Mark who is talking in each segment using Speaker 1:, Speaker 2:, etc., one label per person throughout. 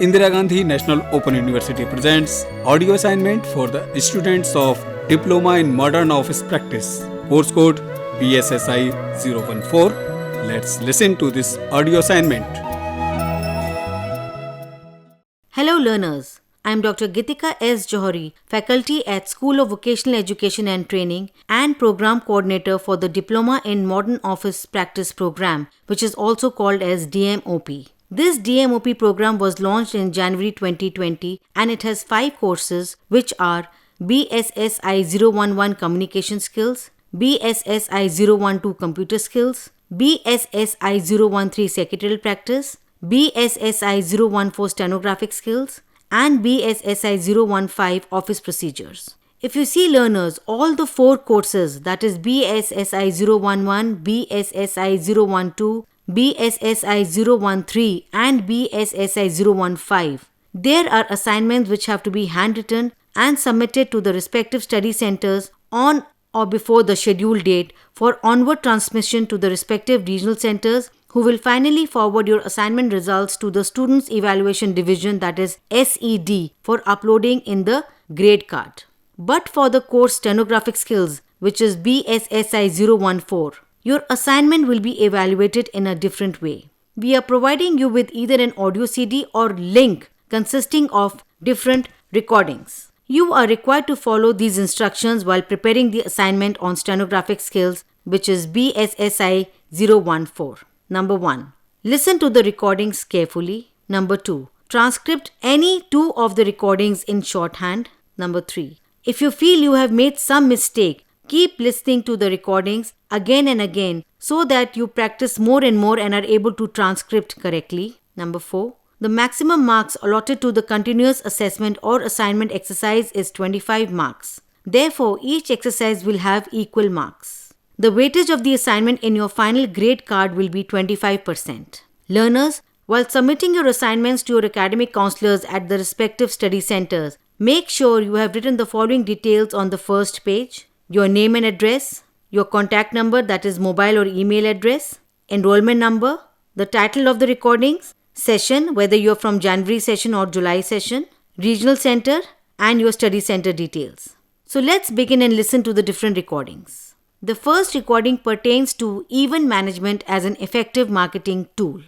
Speaker 1: Indira Gandhi National Open University presents audio assignment for the students of Diploma in Modern Office Practice. Course code BSSI 014. Let's listen to this audio assignment.
Speaker 2: Hello learners, I am Dr. Gitika S. Johari, faculty at School of Vocational Education and Training and Program Coordinator for the Diploma in Modern Office Practice program, which is also called as DMOP. This DMOP program was launched in January 2020 and it has 5 courses which are BSSI 011 Communication Skills, BSSI 012 Computer Skills, BSSI 013 Secretarial Practice, BSSI 014 Stenographic Skills, and BSSI 015 Office Procedures. If you see learners, all the 4 courses, that is BSSI 011, BSSI 012, BSSI 013 and BSSI 015, there are assignments which have to be handwritten and submitted to the respective study centers on or before the scheduled date for onward transmission to the respective regional centers, who will finally forward your assignment results to the Students Evaluation Division, that is SED, for uploading in the grade card. But for the course Stenographic Skills, which is BSSI 014, your assignment will be evaluated in a different way. We are providing you with either an audio CD or link consisting of different recordings. You are required to follow these instructions while preparing the assignment on Stenographic Skills, which is BSSI 014. Number 1. Listen to the recordings carefully. Number 2. Transcript any 2 of the recordings in shorthand. Number 3. If you feel you have made some mistake, keep listening to the recordings again and again so that you practice more and more and are able to transcript correctly. Number 4. The maximum marks allotted to the continuous assessment or assignment exercise is 25 marks. Therefore, each exercise will have equal marks. The weightage of the assignment in your final grade card will be 25%. Learners, while submitting your assignments to your academic counselors at the respective study centers, make sure you have written the following details on the first page: your name and address, your contact number, that is mobile or email address, enrollment number, the title of the recordings, session, whether you are from January session or July session, regional center, and your study center details. So let's begin and listen to the different recordings. The first recording pertains to event management as an effective marketing tool.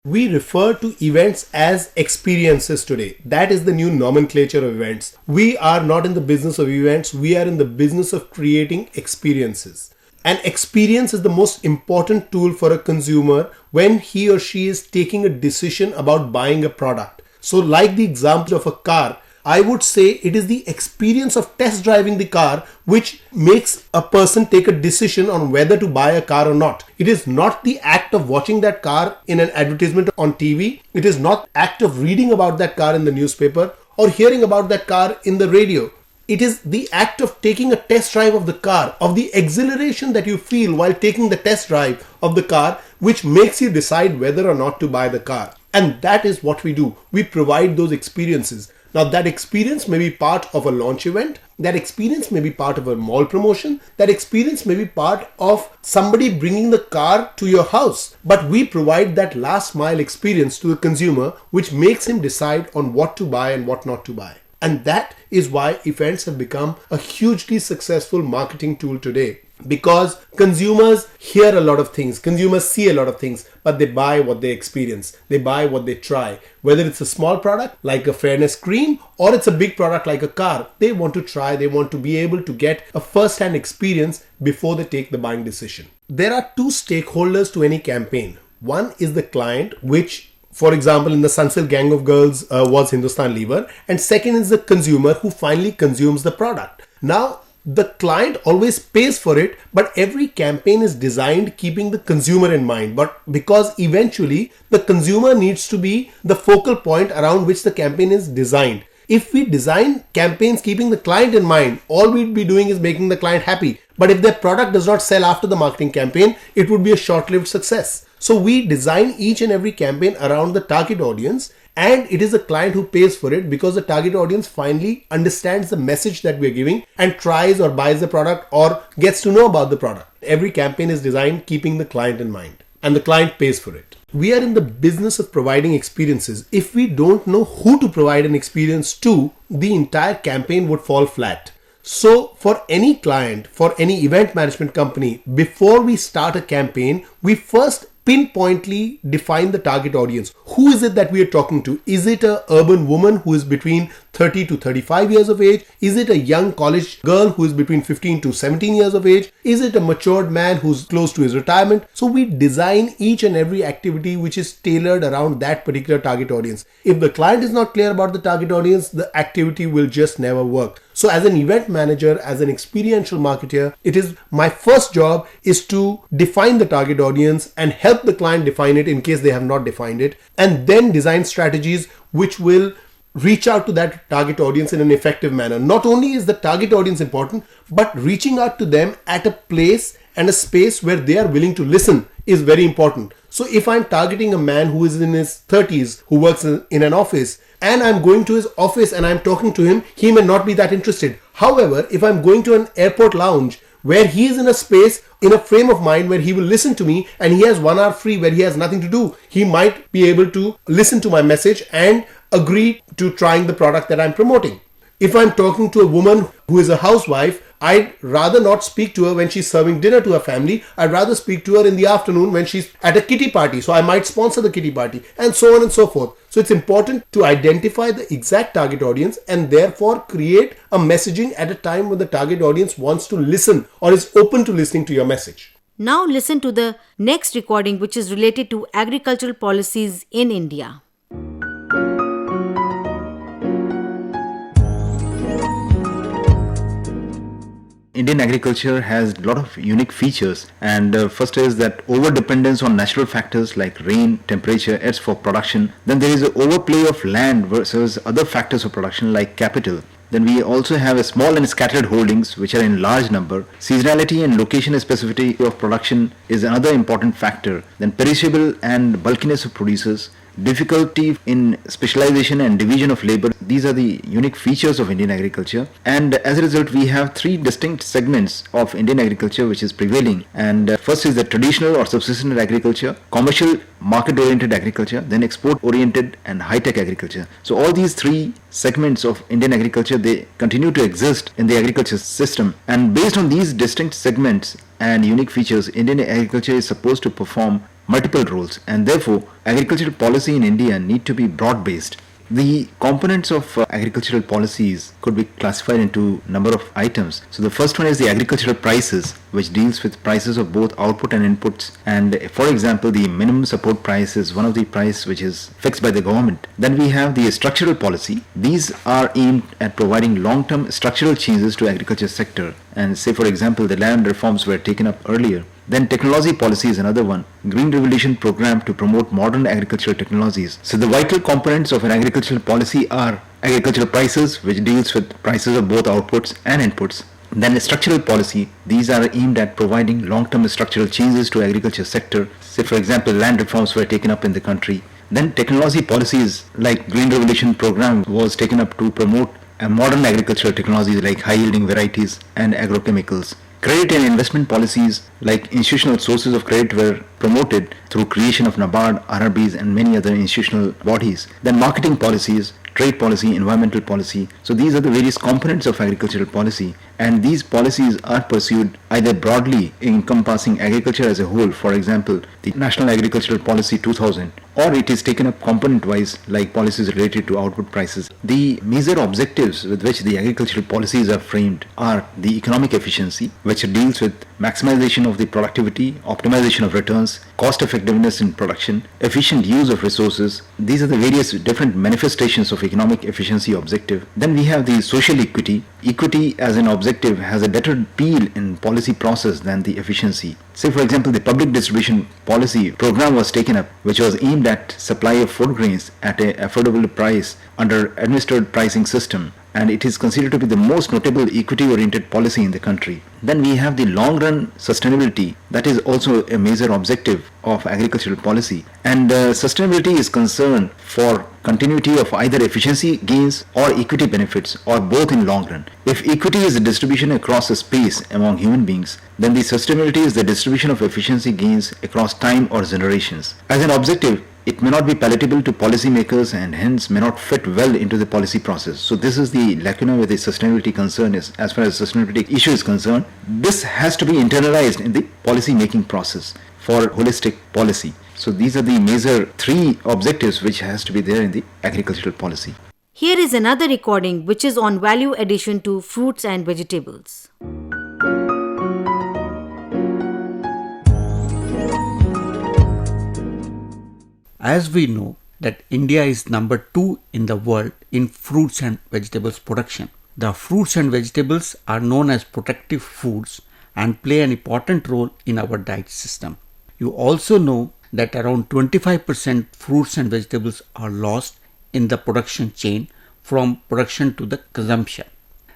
Speaker 3: We refer to events as experiences today. That is the new nomenclature of events. We are not in the business of events. We are in the business of creating experiences. An experience is the most important tool for a consumer when he or she is taking a decision about buying a product. So like the example of a car, I would say it is the experience of test driving the car which makes a person take a decision on whether to buy a car or not. It is not the act of watching that car in an advertisement on TV. It is not the act of reading about that car in the newspaper or hearing about that car in the radio. It is the act of taking a test drive of the car, of the exhilaration that you feel while taking the test drive of the car, which makes you decide whether or not to buy the car. And that is what we do. We provide those experiences. Now that experience may be part of a launch event, that experience may be part of a mall promotion, that experience may be part of somebody bringing the car to your house. But we provide that last mile experience to the consumer which makes him decide on what to buy and what not to buy. And that is why events have become a hugely successful marketing tool today. Because consumers hear a lot of things, consumers see a lot of things, but they buy what they experience, they buy what they try. Whether it's a small product like a fairness cream or it's a big product like a car, they want to try, they want to be able to get a first-hand experience before they take the buying decision. There are 2 stakeholders to any campaign. One is the client, which, for example, in the Sunsilk Gang of Girls was Hindustan Lever, and second is the consumer who finally consumes the product. Now, the client always pays for it, but every campaign is designed keeping the consumer in mind. But because eventually the consumer needs to be the focal point around which the campaign is designed. If we design campaigns keeping the client in mind, all we'd be doing is making the client happy. But if their product does not sell after the marketing campaign, it would be a short-lived success. So we design each and every campaign around the target audience, and it is the client who pays for it because the target audience finally understands the message that we're giving and tries or buys the product or gets to know about the product. Every campaign is designed keeping the client in mind, and the client pays for it. We are in the business of providing experiences. If we don't know who to provide an experience to, the entire campaign would fall flat. So for any client, for any event management company, before we start a campaign, we first pinpointly define the target audience. Who is it that we are talking to? Is it a urban woman who is between 30 to 35 years of age? Is it a young college girl who is between 15 to 17 years of age? Is it a matured man who's close to his retirement? So we design each and every activity which is tailored around that particular target audience. If the client is not clear about the target audience, the activity will just never work. So as an event manager, as an experiential marketer, it is my first job is to define the target audience and help the client define it in case they have not defined it, and then design strategies which will reach out to that target audience in an effective manner. Not only is the target audience important, but reaching out to them at a place and a space where they are willing to listen is very important. So if I'm targeting a man who is in his 30s, who works in an office, and I'm going to his office and I'm talking to him, he may not be that interested. However, if I'm going to an airport lounge where he is in a space, in a frame of mind where he will listen to me, and he has 1 hour free where he has nothing to do, he might be able to listen to my message and agree to trying the product that I'm promoting. If I'm talking to a woman who is a housewife, I'd rather not speak to her when she's serving dinner to her family. I'd rather speak to her in the afternoon when she's at a kitty party. So I might sponsor the kitty party, and so on and so forth. So it's important to identify the exact target audience and therefore create a messaging at a time when the target audience wants to listen or is open to listening to your message.
Speaker 2: Now listen to the next recording, which is related to agricultural policies in India.
Speaker 4: Indian agriculture has a lot of unique features, and first is that over-dependence on natural factors like rain, temperature, aids for production. Then there is an overplay of land versus other factors of production like capital. Then we also have a small and scattered holdings which are in large number. Seasonality and location specificity of production is another important factor. Then perishable and bulkiness of producers. Difficulty in specialization and division of labor. These are the unique features of Indian agriculture, and as a result we have three distinct segments of Indian agriculture which is prevailing. And first is the traditional or subsistence agriculture, commercial market oriented agriculture, then export oriented and high tech agriculture. So all these three segments of Indian agriculture, they continue to exist in the agriculture system, and based on these distinct segments and unique features, Indian agriculture is supposed to perform multiple roles, and therefore agricultural policy in India need to be broad based. The components of agricultural policies could be classified into number of items. So the first one is the agricultural prices, which deals with prices of both output and inputs. And for example, the minimum support price is one of the price which is fixed by the government. Then we have the structural policy. These are aimed at providing long-term structural changes to agriculture sector. And say for example, the land reforms were taken up earlier. Then technology policy is another one. Green Revolution program to promote modern agricultural technologies. So the vital components of an agricultural policy are agricultural prices, which deals with prices of both outputs and inputs. Then structural policy. These are aimed at providing long-term structural changes to agriculture sector. Say for example, land reforms were taken up in the country. Then technology policies like Green Revolution program was taken up to promote modern agricultural technologies like high-yielding varieties and agrochemicals. Credit and investment policies like institutional sources of credit were promoted through creation of NABARD, RRBs and many other institutional bodies. Then marketing policies, trade policy, environmental policy. So these are the various components of agricultural policy, and these policies are pursued either broadly encompassing agriculture as a whole, for example the National Agricultural Policy 2000, or it is taken up component wise like policies related to output prices. The major objectives with which the agricultural policies are framed are the economic efficiency, which deals with maximization of the productivity, optimization of returns, cost effectiveness in production, efficient use of resources. These are the various different manifestations of economic efficiency objective. Then we have the social equity. Equity as an objective has a better appeal in policy process than the efficiency. Say for example, the public distribution policy program was taken up, which was aimed at supply of food grains at an affordable price under administered pricing system. and it is considered to be the most notable equity-oriented policy in the country. Then we have the long-run sustainability, that is also a major objective of agricultural policy, and sustainability is concerned for continuity of either efficiency gains or equity benefits, or both in long run. If equity is the distribution across a space among human beings, then the sustainability is the distribution of efficiency gains across time or generations. As an objective, it may not be palatable to policymakers and hence may not fit well into the policy process. So this is the lacuna where the sustainability concern is, as far as sustainability issue is concerned. This has to be internalized in the policy making process for holistic policy. So these are the major three objectives which has to be there in the agricultural policy.
Speaker 2: Here is another recording which is on value addition to fruits and vegetables.
Speaker 5: As we know that India is number 2 in the world in fruits and vegetables production. The fruits and vegetables are known as protective foods and play an important role in our diet system. You also know that around 25% fruits and vegetables are lost in the production chain from production to the consumption.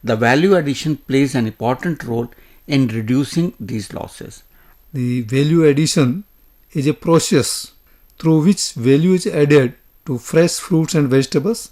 Speaker 5: The value addition plays an important role in reducing these losses.
Speaker 6: The value addition is a process through which value is added to fresh fruits and vegetables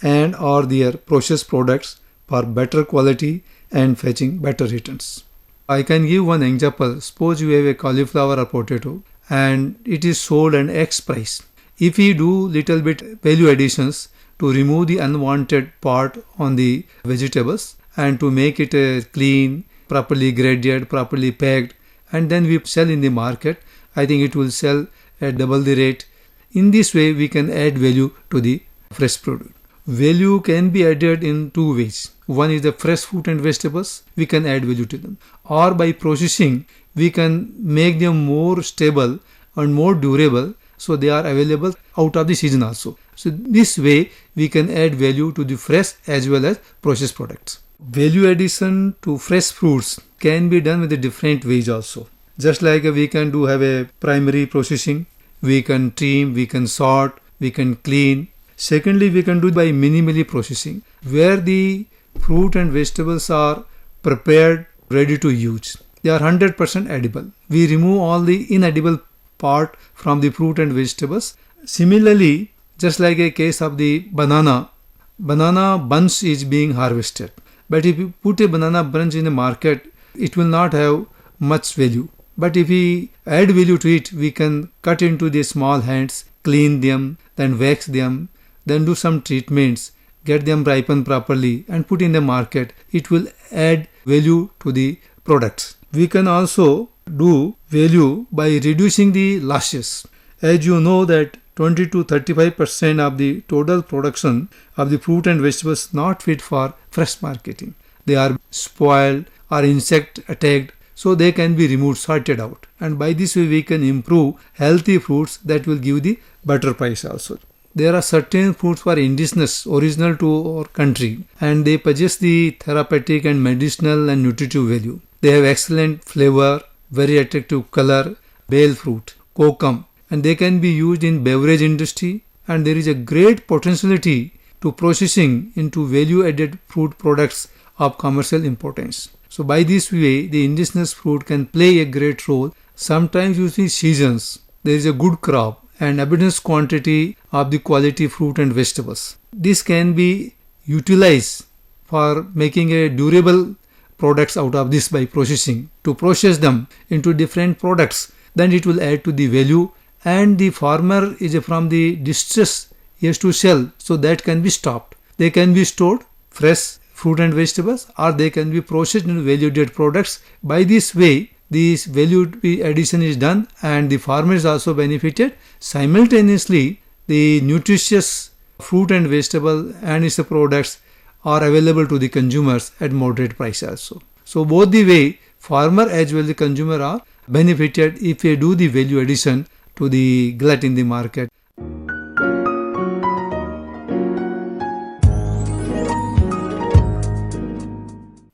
Speaker 6: and or their processed products for better quality and fetching better returns. I can give one example. Suppose you have a cauliflower or potato and it is sold at X price. If we do little bit value additions to remove the unwanted part on the vegetables and to make it clean, properly graded, properly packed, and then we sell in the market, I think it will sell at double the rate. In this way, we can add value to the fresh product. Value can be added in two ways. One is the fresh fruit and vegetables, we can add value to them. Or by processing, we can make them more stable and more durable so they are available out of the season also. So this way, we can add value to the fresh as well as processed products. Value addition to fresh fruits can be done with the different ways also. Just like we can have a primary processing, we can trim, we can sort, we can clean. Secondly, we can do by minimally processing, where the fruit and vegetables are prepared, ready to use. They are 100% edible. We remove all the inedible part from the fruit and vegetables. Similarly, just like a case of the banana bunch is being harvested. But if you put a banana bunch in the market, it will not have much value. But if we add value to it, we can cut into the small hands, clean them, then wax them, then do some treatments, get them ripened properly and put in the market. It will add value to the products. We can also do value by reducing the losses. As you know that 20 to 35% of the total production of the fruit and vegetables not fit for fresh marketing. They are spoiled or insect attacked, so they can be removed, sorted out. And by this way we can improve healthy fruits that will give the better price also. There are certain fruits for indigenous, original to our country, and they possess the therapeutic and medicinal and nutritive value. They have excellent flavor, very attractive color, bale fruit, kokum, and they can be used in beverage industry, and there is a great potentiality to processing into value-added fruit products of commercial importance. So by this way, the indigenous fruit can play a great role. Sometimes you see seasons, there is a good crop and abundant quantity of the quality fruit and vegetables. This can be utilized for making a durable products out of this by processing, to process them into different products. Then it will add to the value, and the farmer is from the distress he has to sell, so that can be stopped. They can be stored, fresh fruit and vegetables, or they can be processed into value-added products. By this way, this value addition is done and the farmer is also benefited. Simultaneously, the nutritious fruit and vegetable and its products are available to the consumers at moderate price also. So both the way, farmer as well as the consumer are benefited if we do the value addition to the glut in the market.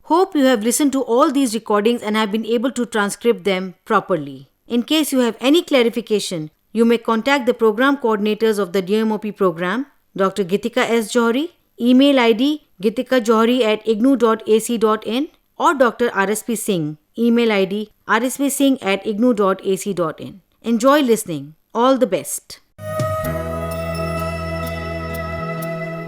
Speaker 2: Hope you have listened to all these recordings and have been able to transcribe them properly. In case you have any clarification, you may contact the program coordinators of the DMOP program, Dr. Gitika S. Johari, email ID Gitika Johari at ignu.ac.in or Dr. RSP Singh, email ID rspsingh@ignu.ac.in. Enjoy listening. All the best.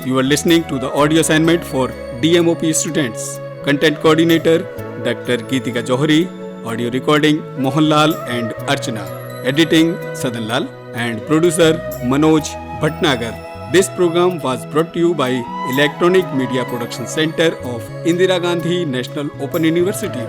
Speaker 1: You are listening to the audio assignment for DMOP students. Content coordinator Dr. Gitika Johari. Audio recording Mohanlal and Archana. Editing Sadanlal and producer Manoj Bhatnagar. This program was brought to you by Electronic Media Production Center of Indira Gandhi National Open University.